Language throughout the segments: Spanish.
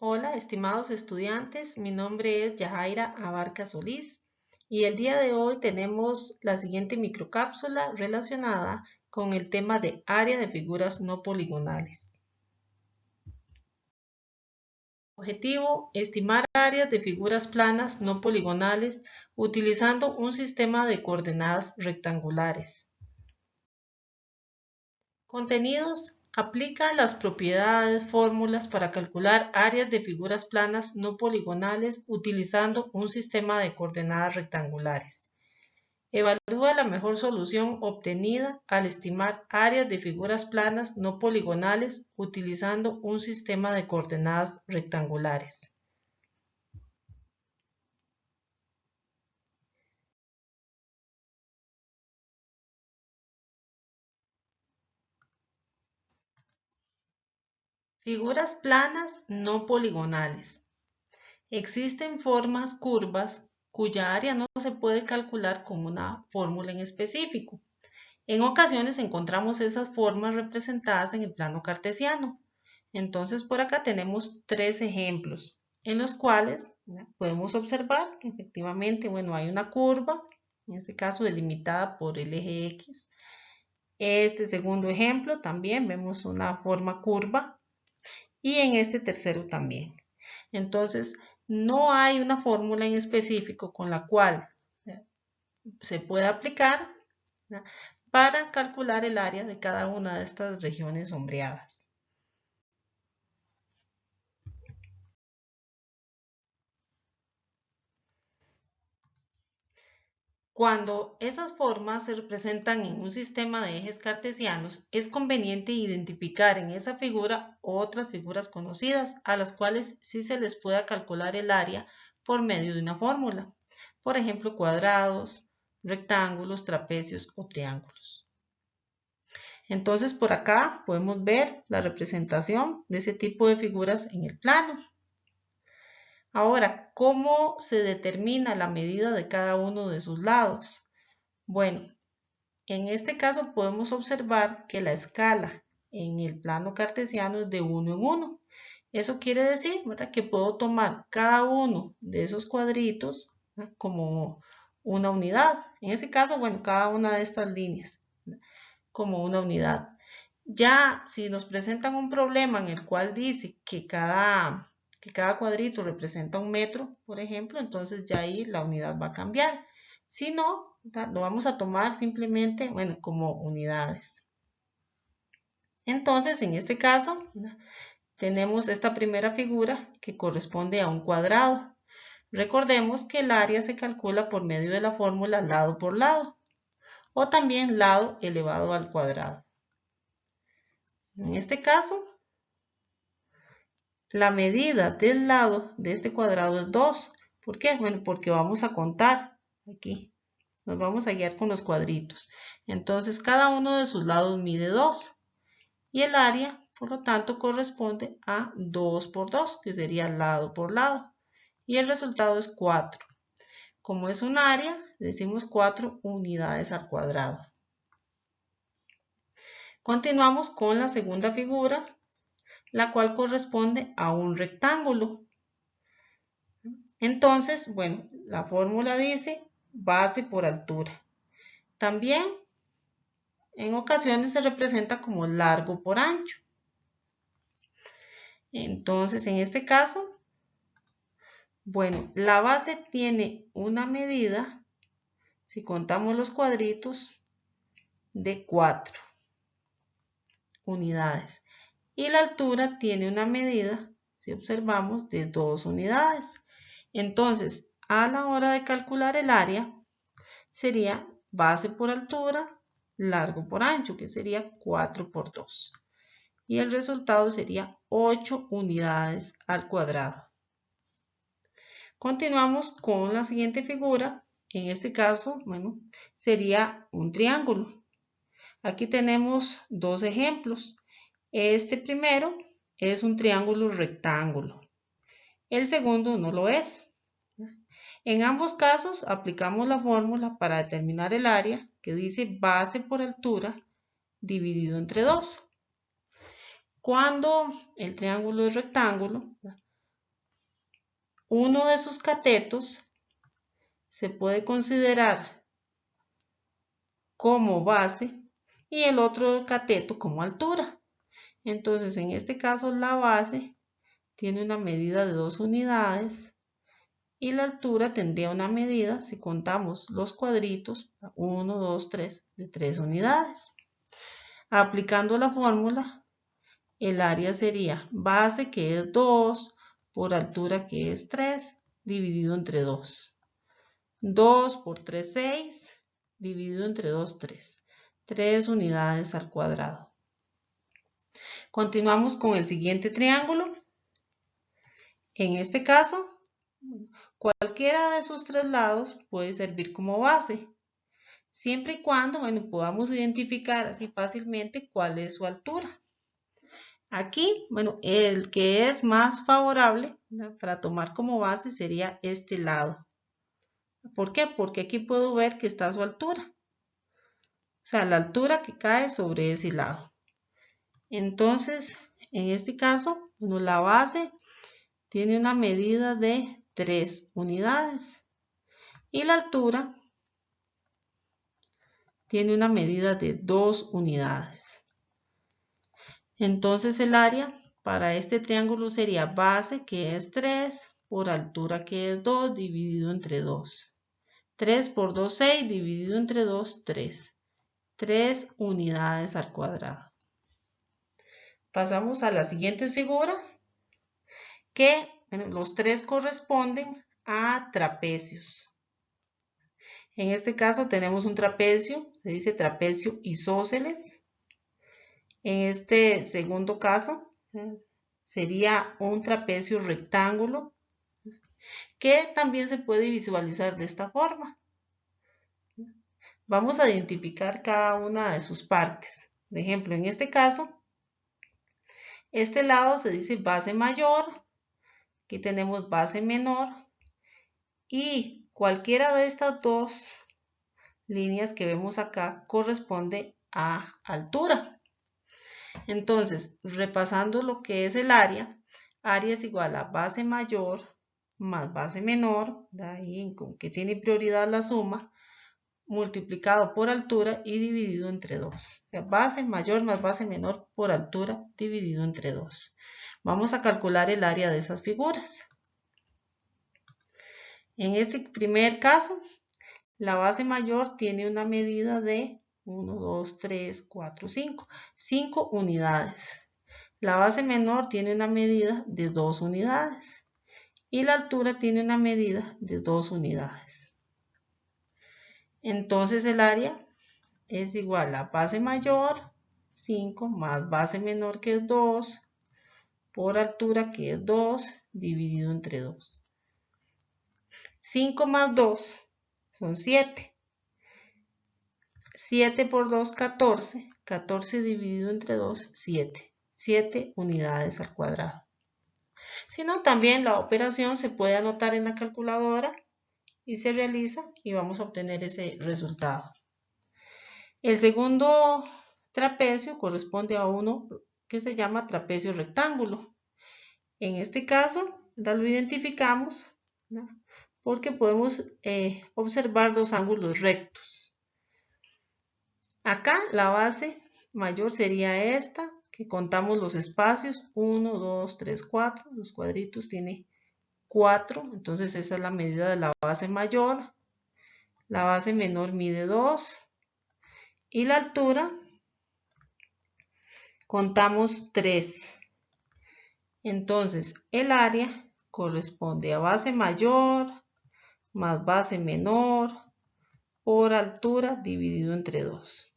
Hola, estimados estudiantes, mi nombre es Yajaira Abarca Solís y el día de hoy tenemos la siguiente microcápsula relacionada con el tema de área de figuras no poligonales. Objetivo: estimar áreas de figuras planas no poligonales utilizando un sistema de coordenadas rectangulares. Contenidos: aplica las propiedades fórmulas para calcular áreas de figuras planas no poligonales utilizando un sistema de coordenadas rectangulares. Evalúa la mejor solución obtenida al estimar áreas de figuras planas no poligonales utilizando un sistema de coordenadas rectangulares. Figuras planas no poligonales. Existen formas curvas cuya área no se puede calcular con una fórmula en específico. En ocasiones encontramos esas formas representadas en el plano cartesiano. Entonces por acá tenemos tres ejemplos en los cuales podemos observar que efectivamente, hay una curva, en este caso delimitada por el eje X. Este segundo ejemplo también vemos una forma curva y en este tercero también. Entonces, no hay una fórmula en específico con la cual se pueda aplicar para calcular el área de cada una de estas regiones sombreadas. Cuando esas formas se representan en un sistema de ejes cartesianos, es conveniente identificar en esa figura otras figuras conocidas a las cuales sí se les pueda calcular el área por medio de una fórmula. Por ejemplo, cuadrados, rectángulos, trapecios o triángulos. Entonces, por acá podemos ver la representación de ese tipo de figuras en el plano. Ahora, ¿cómo se determina la medida de cada uno de sus lados? Bueno, en este caso podemos observar que la escala en el plano cartesiano es de 1 en 1. Eso quiere decir, ¿verdad?, que puedo tomar cada uno de esos cuadritos, ¿verdad?, como una unidad. En ese caso, cada una de estas líneas, ¿verdad?, como una unidad. Ya si nos presentan un problema en el cual dice que cada cuadrito representa 1 metro, por ejemplo, entonces ya ahí la unidad va a cambiar. Si no, lo vamos a tomar simplemente, como unidades. Entonces, en este caso, tenemos esta primera figura que corresponde a un cuadrado. Recordemos que el área se calcula por medio de la fórmula lado por lado, o también lado elevado al cuadrado. En este caso, la medida del lado de este cuadrado es 2. ¿Por qué? Bueno, porque vamos a contar aquí. Nos vamos a guiar con los cuadritos. Entonces, cada uno de sus lados mide 2. Y el área, por lo tanto, corresponde a 2 por 2, que sería lado por lado. Y el resultado es 4. Como es un área, decimos 4 unidades al cuadrado. Continuamos con la segunda figura, la cual corresponde a un rectángulo. Entonces, la fórmula dice base por altura. También en ocasiones se representa como largo por ancho. Entonces, en este caso, la base tiene una medida, si contamos los cuadritos, de 4 unidades. Y la altura tiene una medida, si observamos, de 2 unidades. Entonces, a la hora de calcular el área, sería base por altura, largo por ancho, que sería 4 por 2. Y el resultado sería 8 unidades al cuadrado. Continuamos con la siguiente figura. En este caso, sería un triángulo. Aquí tenemos dos ejemplos. Este primero es un triángulo rectángulo. El segundo no lo es. En ambos casos aplicamos la fórmula para determinar el área, que dice base por altura dividido entre 2. Cuando el triángulo es rectángulo, uno de sus catetos se puede considerar como base y el otro cateto como altura. Entonces, en este caso, la base tiene una medida de 2 unidades y la altura tendría una medida, si contamos los cuadritos, 1, 2, 3, de 3 unidades. Aplicando la fórmula, el área sería base, que es 2, por altura, que es 3, dividido entre 2. 2 por 3, 6, dividido entre 2, 3. 3 unidades al cuadrado. Continuamos con el siguiente triángulo. En este caso, cualquiera de sus 3 lados puede servir como base, siempre y cuando podamos identificar así fácilmente cuál es su altura. Aquí, el que es más favorable, ¿no?, para tomar como base sería este lado. ¿Por qué? Porque aquí puedo ver que está a su altura. O sea, la altura que cae sobre ese lado. Entonces, en este caso, la base tiene una medida de 3 unidades. Y la altura tiene una medida de 2 unidades. Entonces el área para este triángulo sería base, que es 3, por altura, que es 2, dividido entre 2. 3 por 2, 6, dividido entre 2, 3. 3 unidades al cuadrado. Pasamos a las siguientes figuras, que los 3 corresponden a trapecios. En este caso tenemos un trapecio, se dice trapecio isósceles. En este segundo caso sería un trapecio rectángulo, que también se puede visualizar de esta forma. Vamos a identificar cada una de sus partes. Por ejemplo, en este caso, este lado se dice base mayor, aquí tenemos base menor, y cualquiera de estas dos líneas que vemos acá corresponde a altura. Entonces, repasando lo que es el área es igual a base mayor más base menor, ahí con que tiene prioridad la suma, multiplicado por altura y dividido entre 2. O sea, base mayor más base menor por altura dividido entre 2. Vamos a calcular el área de esas figuras. En este primer caso, la base mayor tiene una medida de 1, 2, 3, 4, 5. 5 unidades. La base menor tiene una medida de 2 unidades. Y la altura tiene una medida de 2 unidades. Entonces el área es igual a base mayor, 5, más base menor, que es 2, por altura, que es 2, dividido entre 2. 5 más 2 son 7. 7 por 2, 14. 14 dividido entre 2, 7. 7 unidades al cuadrado. Si no, también la operación se puede anotar en la calculadora y se realiza y vamos a obtener ese resultado. El segundo trapecio corresponde a uno que se llama trapecio rectángulo. En este caso, lo identificamos, ¿no?, porque podemos observar dos ángulos rectos. Acá la base mayor sería esta, que contamos los espacios, 1, 2, 3, 4, los cuadritos tiene 4, entonces esa es la medida de la base mayor. La base menor mide 2 y la altura contamos 3. Entonces el área corresponde a base mayor más base menor por altura dividido entre 2.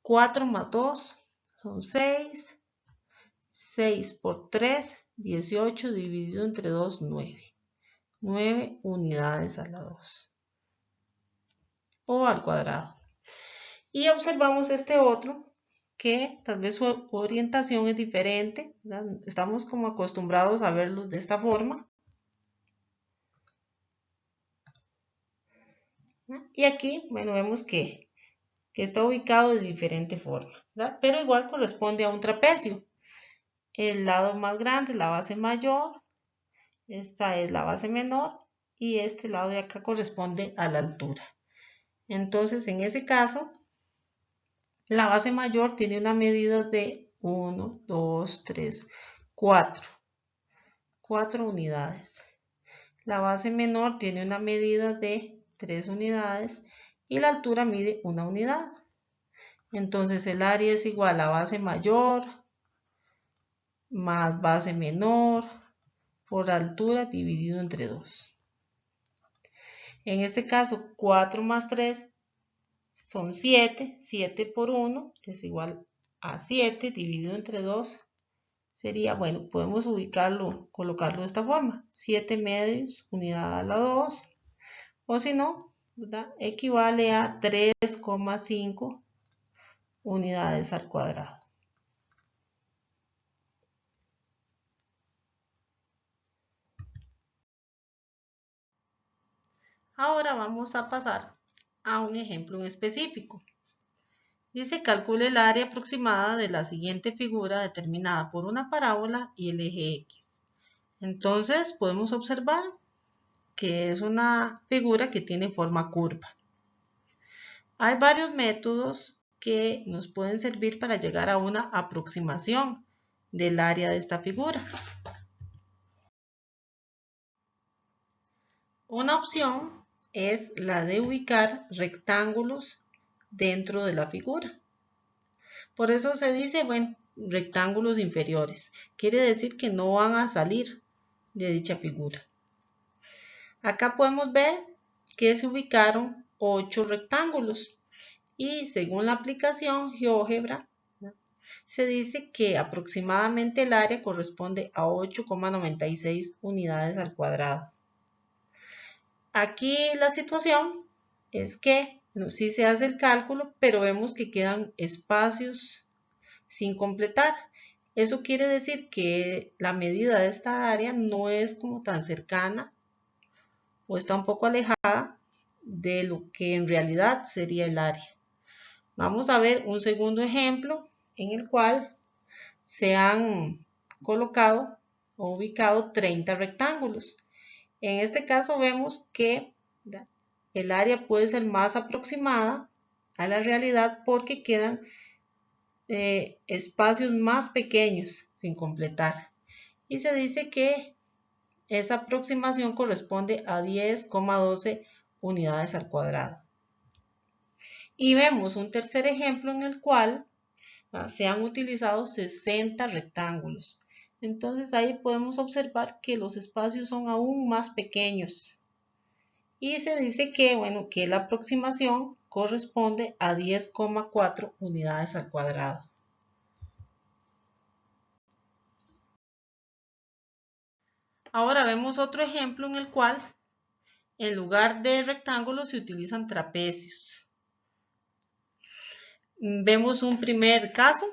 4 más 2 son 6. 6 por 3, 18, dividido entre 2, 9. 9 unidades a la 2. O al cuadrado. Y observamos este otro, que tal vez su orientación es diferente, ¿verdad? Estamos como acostumbrados a verlos de esta forma. Y aquí, vemos que está ubicado de diferente forma, ¿verdad? Pero igual corresponde a un trapecio. El lado más grande, la base mayor, esta es la base menor y este lado de acá corresponde a la altura. Entonces, en ese caso, la base mayor tiene una medida de 1, 2, 3, 4. 4 unidades. La base menor tiene una medida de 3 unidades y la altura mide 1 unidad. Entonces el área es igual a base mayor más base menor por altura dividido entre 2. En este caso, 4 más 3 son 7. 7 por 1 es igual a 7 dividido entre 2. Sería, bueno, podemos ubicarlo, colocarlo de esta forma. 7 medios unidad a la 2. O si no, ¿verdad? Equivale a 3,5 unidades al cuadrado. Ahora vamos a pasar a un ejemplo en específico. Dice, calcule el área aproximada de la siguiente figura determinada por una parábola y el eje X. Entonces podemos observar que es una figura que tiene forma curva. Hay varios métodos que nos pueden servir para llegar a una aproximación del área de esta figura. Una opción es la de ubicar rectángulos dentro de la figura. Por eso se dice, bueno, rectángulos inferiores. Quiere decir que no van a salir de dicha figura. Acá podemos ver que se ubicaron 8 rectángulos y según la aplicación GeoGebra, ¿no?, se dice que aproximadamente el área corresponde a 8,96 unidades al cuadrado. Aquí la situación es que sí se hace el cálculo, pero vemos que quedan espacios sin completar. Eso quiere decir que la medida de esta área no es como tan cercana o está un poco alejada de lo que en realidad sería el área. Vamos a ver un segundo ejemplo en el cual se han colocado o ubicado 30 rectángulos. En este caso vemos que el área puede ser más aproximada a la realidad porque quedan espacios más pequeños sin completar. Y se dice que esa aproximación corresponde a 10,12 unidades al cuadrado. Y vemos un tercer ejemplo en el cual se han utilizado 60 rectángulos. Entonces ahí podemos observar que los espacios son aún más pequeños. Y se dice que, bueno, que la aproximación corresponde a 10,4 unidades al cuadrado. Ahora vemos otro ejemplo en el cual en lugar de rectángulos se utilizan trapecios. Vemos un primer caso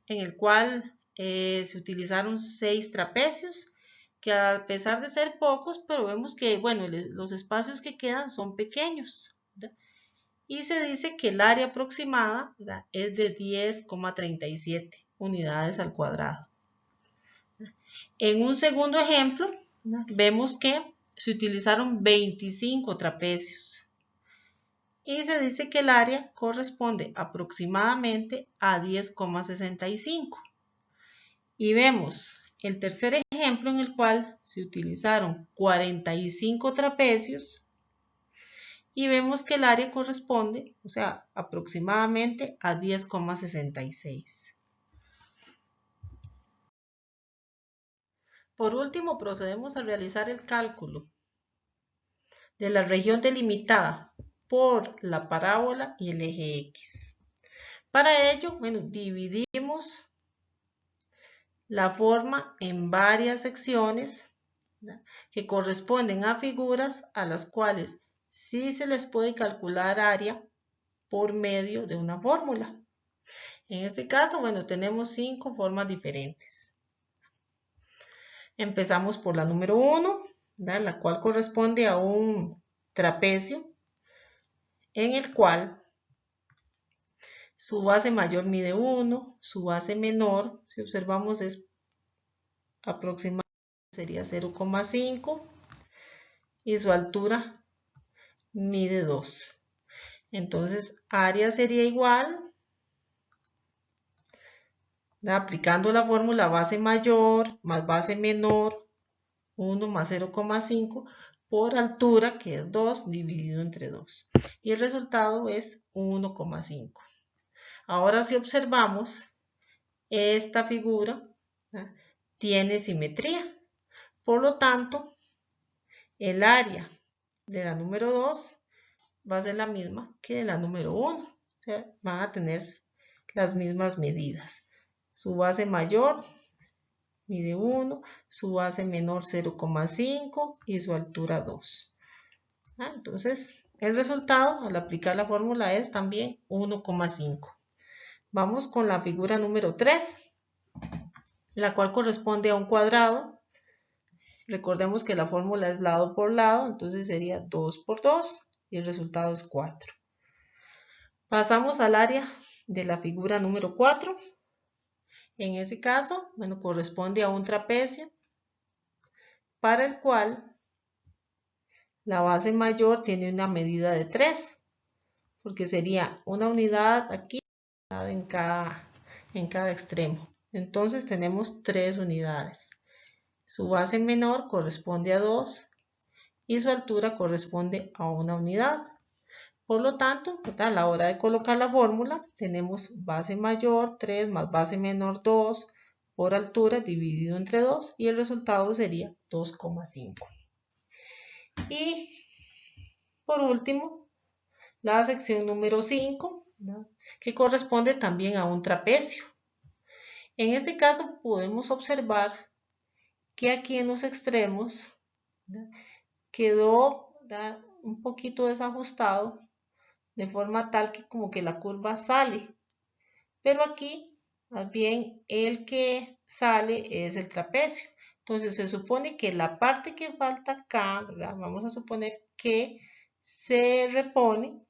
en el cual se utilizaron 6 trapecios, que a pesar de ser pocos, pero vemos que, bueno, los espacios que quedan son pequeños, ¿verdad? Y se dice que el área aproximada, ¿verdad?, es de 10,37 unidades al cuadrado. En un segundo ejemplo, ¿verdad?, vemos que se utilizaron 25 trapecios. Y se dice que el área corresponde aproximadamente a 10,65. Y vemos el tercer ejemplo en el cual se utilizaron 45 trapecios y vemos que el área corresponde, o sea, aproximadamente a 10,66. Por último, procedemos a realizar el cálculo de la región delimitada por la parábola y el eje X. Para ello, bueno, dividimos la forma en varias secciones, ¿verdad?, que corresponden a figuras a las cuales sí se les puede calcular área por medio de una fórmula. En este caso, bueno, tenemos 5 formas diferentes. Empezamos por la número 1, ¿verdad?, la cual corresponde a un trapecio en el cual su base mayor mide 1, su base menor, si observamos, es aproximadamente sería 0,5 y su altura mide 2. Entonces, área sería igual, aplicando la fórmula base mayor más base menor, 1 más 0,5 por altura, que es 2, dividido entre 2. Y el resultado es 1,5. Ahora si observamos, esta figura tiene simetría. Por lo tanto, el área de la número 2 va a ser la misma que de la número 1. O sea, van a tener las mismas medidas. Su base mayor mide 1, su base menor 0,5 y su altura 2. Entonces, el resultado al aplicar la fórmula es también 1,5. Vamos con la figura número 3, la cual corresponde a un cuadrado. Recordemos que la fórmula es lado por lado, entonces sería 2 por 2 y el resultado es 4. Pasamos al área de la figura número 4. En ese caso, bueno, corresponde a un trapecio para el cual la base mayor tiene una medida de 3, porque sería una unidad aquí en cada extremo. Entonces tenemos 3 unidades. Su base menor corresponde a 2 y su altura corresponde a 1 unidad. Por lo tanto, a la hora de colocar la fórmula, tenemos base mayor 3 más base menor 2 por altura dividido entre 2 y el resultado sería 2,5. Y por último, la sección número 5, que corresponde también a un trapecio. En este caso podemos observar que aquí en los extremos quedó un poquito desajustado, de forma tal que como que la curva sale, pero aquí más bien el que sale es el trapecio. Entonces se supone que la parte que falta acá, ¿verdad? Vamos a suponer que se repone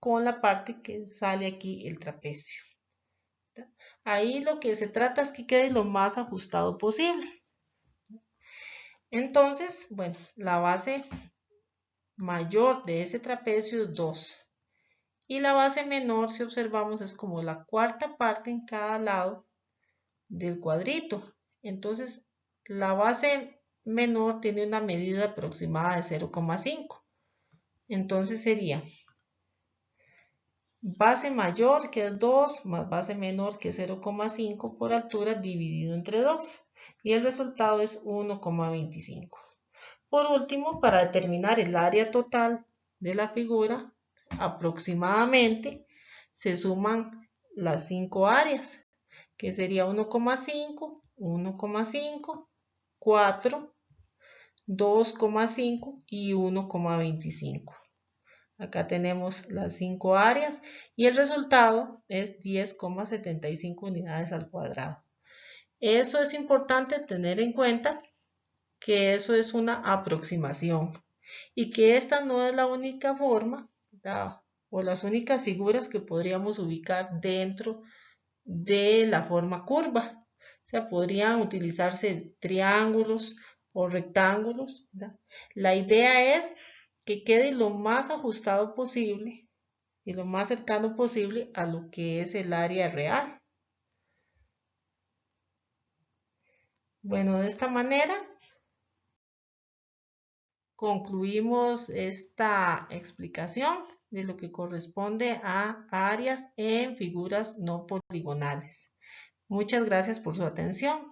con la parte que sale aquí el trapecio. ¿Verdad? Ahí lo que se trata es que quede lo más ajustado posible. Entonces, bueno, la base mayor de ese trapecio es 2. Y la base menor, si observamos, es como la cuarta parte en cada lado del cuadrito. Entonces, la base menor tiene una medida aproximada de 0,5. Entonces sería base mayor, que es 2, más base menor, que es 0,5 por altura, dividido entre 2. Y el resultado es 1,25. Por último, para determinar el área total de la figura, aproximadamente se suman las 5 áreas, que sería 1,5, 1,5, 4, 2,5 y 1,25. Acá tenemos las 5 áreas y el resultado es 10,75 unidades al cuadrado. Eso es importante tener en cuenta, que eso es una aproximación y que esta no es la única forma, ¿verdad? O las únicas figuras que podríamos ubicar dentro de la forma curva. O sea, podrían utilizarse triángulos o rectángulos, ¿verdad? La idea es que quede lo más ajustado posible y lo más cercano posible a lo que es el área real. Bueno, de esta manera concluimos esta explicación de lo que corresponde a áreas en figuras no poligonales. Muchas gracias por su atención.